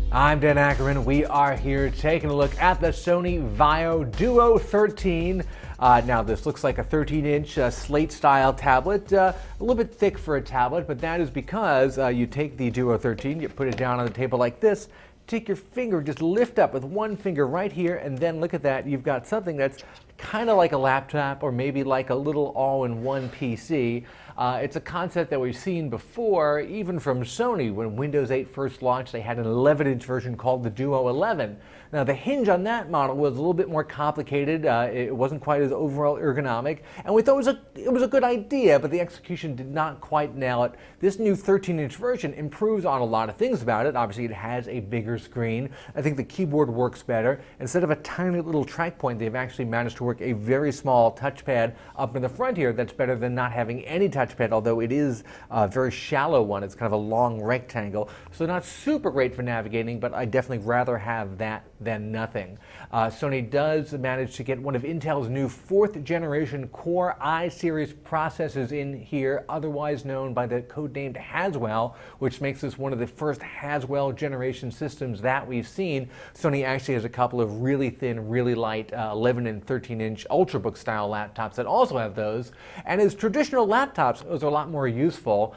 I'm Dan Ackerman. We are here taking a look at the Sony Vaio Duo 13. Now this looks like a 13-inch slate-style tablet, a little bit thick for a tablet, but that is because you take the Duo 13, you put it down on the table like this, take your finger, just lift up with one finger right here, and then look at that, you've got something that's kind of like a laptop or maybe like a little all-in-one PC. It's a concept that we've seen before, even from Sony. When Windows 8 first launched, they had an 11-inch version called the Duo 11. Now, the hinge on that model was a little bit more complicated. It wasn't quite as overall ergonomic, and we thought it was a good idea, but the execution did not quite nail it. This new 13-inch version improves on a lot of things about it. Obviously, it has a bigger screen. I think the keyboard works better. Instead of a tiny little track point, they've actually managed to work a very small touchpad up in the front here. That's better than not having any touchpad, although it is a very shallow one. It's kind of a long rectangle, so not super great for navigating, but I definitely rather have that than nothing. Sony does manage to get one of Intel's new 4th generation Core i-series processors in here, otherwise known by the codenamed Haswell, which makes this one of the first Haswell generation systems that we've seen. Sony actually has a couple of really thin, really light 11 and 13-inch Ultrabook style laptops that also have those. And as traditional laptops, those are a lot more useful.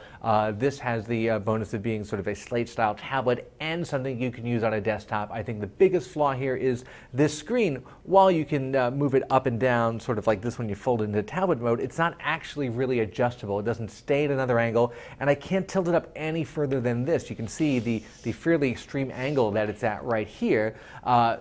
This has the bonus of being sort of a slate style tablet and something you can use on a desktop. I think the biggest flaw here is this screen. While you can move it up and down, sort of like this when you fold it into tablet mode, it's not actually really adjustable. It doesn't stay at another angle, and I can't tilt it up any further than this. You can see the fairly extreme angle that it's at right here.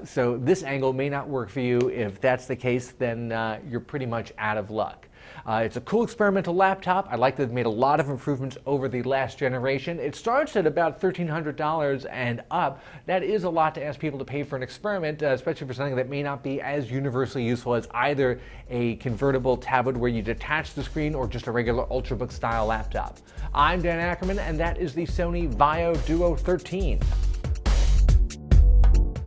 So this angle may not work for you. If that's the case, then you're pretty much out of luck. It's a cool experimental laptop. I like that they've made a lot of improvements over the last generation. It starts at about $1,300 and up. That is a lot to ask people to pay for an experiment, especially for something that may not be as universally useful as either a convertible tablet where you detach the screen or just a regular Ultrabook style laptop. I'm Dan Ackerman, and that is the Sony Vaio Duo 13.